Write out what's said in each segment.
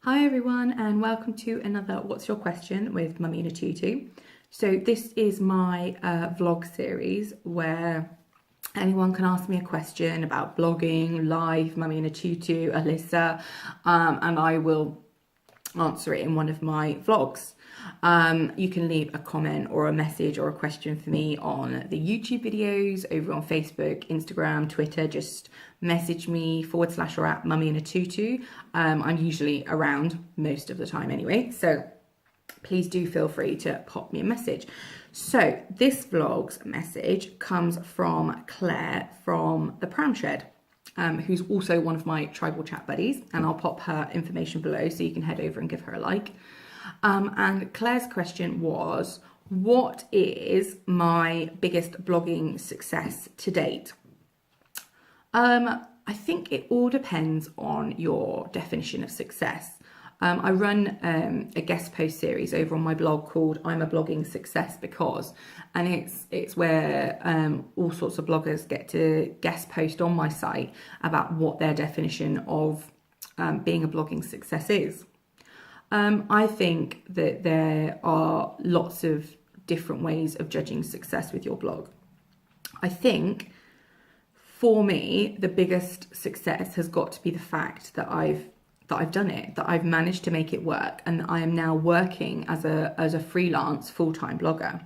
Hi everyone, and welcome to another What's Your Question with Mummy and a Tutu. So this is my vlog series where anyone can ask me a question about blogging, life, Mummy and a Tutu, Alyssa, and I will answer it in one of my vlogs. You can leave a comment or a message or a question for me on the YouTube videos, over on Facebook, Instagram, Twitter. Just message me / or at Mummy and a Tutu. I'm usually around most of the time anyway, so please do feel free to pop me a message. So this vlog's message comes from Claire from the Pram Shed, who's also one of my tribal chat buddies, and I'll pop her information below so you can head over and give her a like. And Claire's question was, what is my biggest blogging success to date? I think it all depends on your definition of success. I run a guest post series over on my blog called I'm a Blogging Success Because, and it's where all sorts of bloggers get to guest post on my site about what their definition of being a blogging success is. I think that there are lots of different ways of judging success with your blog. I think for me, the biggest success has got to be the fact that I've done it, that I've managed to make it work, and I am now working as a freelance full-time blogger.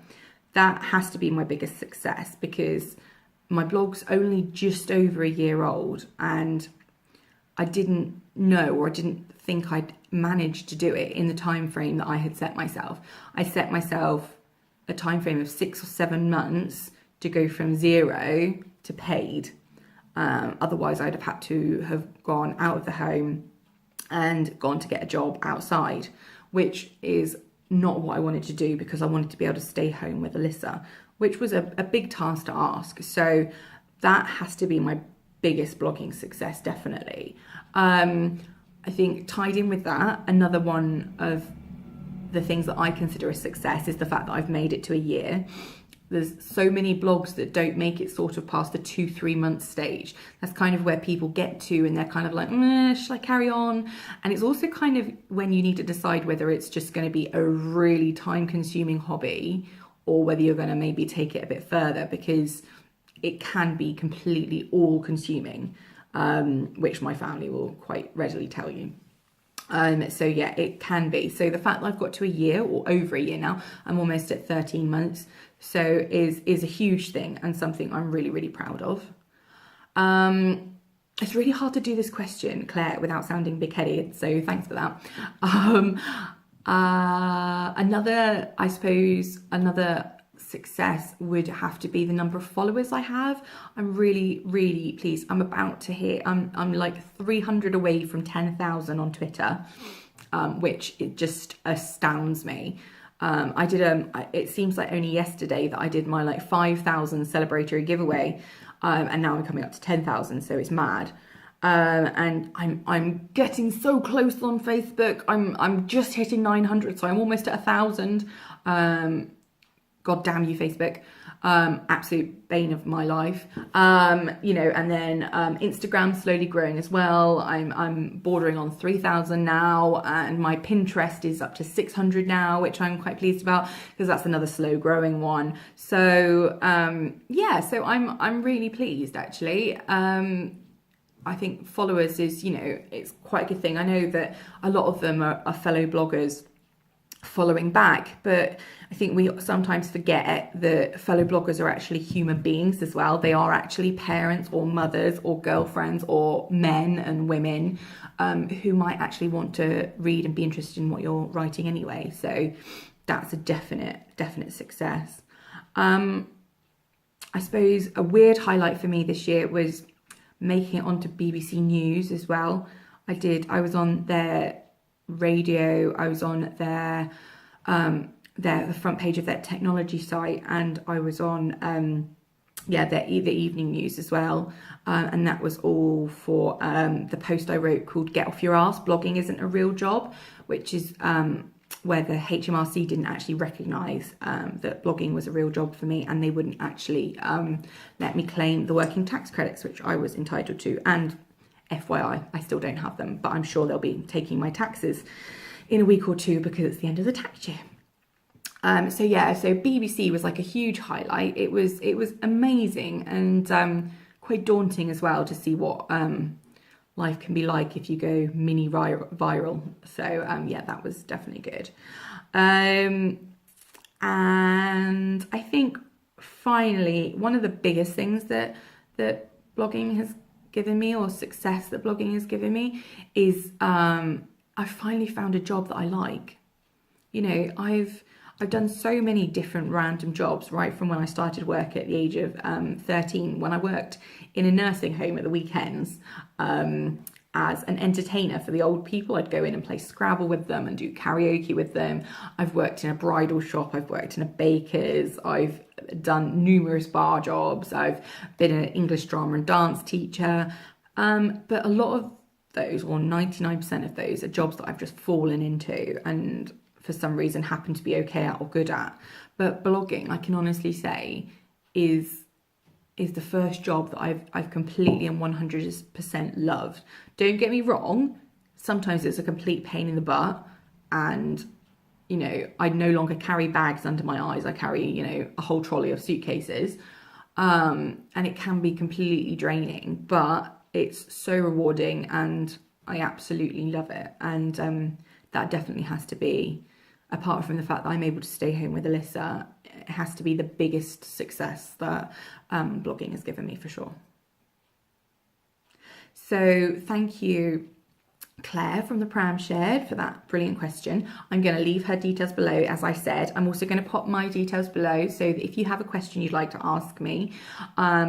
That has to be my biggest success, because my blog's only just over a year old, and I didn't know, or I didn't think I'd managed to do it in the time frame that I had set myself. I set myself a time frame of 6 or 7 months to go from 0 to paid. Otherwise, I'd have had to have gone out of the home and gone to get a job outside, which is not what I wanted to do, because I wanted to be able to stay home with Alyssa, which was a big task to ask. So that has to be my biggest blogging success, definitely. I think tied in with that, another one of the things that I consider a success is the fact that I've made it to a year. There's so many blogs that don't make it sort of past the 2-3 month stage. That's kind of where people get to, and they're kind of like, should I carry on? And it's also kind of when you need to decide whether it's just going to be a really time consuming hobby, or whether you're going to maybe take it a bit further, because it can be completely all consuming, which my family will quite readily tell you. So yeah, it can be. So the fact that I've got to a year, or over a year now, I'm almost at 13 months. So is a huge thing, and something I'm really, really proud of. It's really hard to do this question, Claire, without sounding big-headed. So thanks for that. Another success would have to be the number of followers I have. I'm really, really pleased. I'm about to hit, I'm like 300 away from 10,000 on Twitter, which it just astounds me. I did it seems like only yesterday that I did my like 5,000 celebratory giveaway, and now I'm coming up to 10,000, so it's mad. And I'm getting so close on Facebook. I'm just hitting 900, so I'm almost at 1,000. God damn you, Facebook. Absolute bane of my life. And then Instagram slowly growing as well. I'm bordering on 3,000 now, and my Pinterest is up to 600 now, which I'm quite pleased about, because that's another slow growing one. So yeah, so I'm really pleased, actually. I think followers is, it's quite a good thing. I know that a lot of them are fellow bloggers following back, but I think we sometimes forget that fellow bloggers are actually human beings as well. They are actually parents or mothers or girlfriends or men and women who might actually want to read and be interested in what you're writing anyway. So that's a definite success. I suppose a weird highlight for me this year was making it onto BBC News as well. I was on their radio, I was on their the front page of their technology site, and I was on the evening news as well, and that was all for the post I wrote called Get Off Your Arse, Blogging Isn't a Real Job, which is where the HMRC didn't actually recognise that blogging was a real job for me, and they wouldn't actually let me claim the working tax credits which I was entitled to. And FYI, I still don't have them, but I'm sure they'll be taking my taxes in a week or two because it's the end of the tax year. So BBC was like a huge highlight. It was amazing and quite daunting as well to see what life can be like if you go mini viral. So that was definitely good. And I think finally, one of the biggest things that blogging has given me, or success that blogging has given me, is I finally found a job that I like. You know, I've done so many different random jobs, right from when I started work at the age of 13, when I worked in a nursing home at the weekends as an entertainer for the old people. I'd go in and play Scrabble with them and do karaoke with them. I've worked in a bridal shop, I've worked in a baker's, I've done numerous bar jobs, I've been an English drama and dance teacher. But a lot of those, or 99% of those, are jobs that I've just fallen into and for some reason happen to be okay at or good at. But blogging, I can honestly say, is the first job that I've completely and 100% loved. Don't get me wrong, sometimes it's a complete pain in the butt, and you know, I no longer carry bags under my eyes. I carry, you know, a whole trolley of suitcases, and it can be completely draining, but it's so rewarding and I absolutely love it. And that definitely has to be, apart from the fact that I'm able to stay home with Alyssa, it has to be the biggest success that blogging has given me, for sure. So thank you, Claire from the Pram Shed, for that brilliant question. I'm going to leave her details below, as I said. I'm also going to pop my details below, so that if you have a question you'd like to ask me,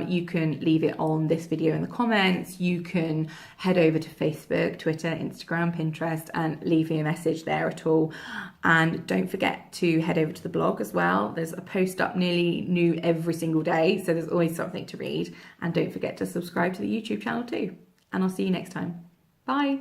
you can leave it on this video in the comments. You can head over to Facebook, Twitter, Instagram, Pinterest, and leave me a message there at all. And don't forget to head over to the blog as well. There's a post up nearly new every single day, so there's always something to read. And don't forget to subscribe to the YouTube channel too. And I'll see you next time. Bye.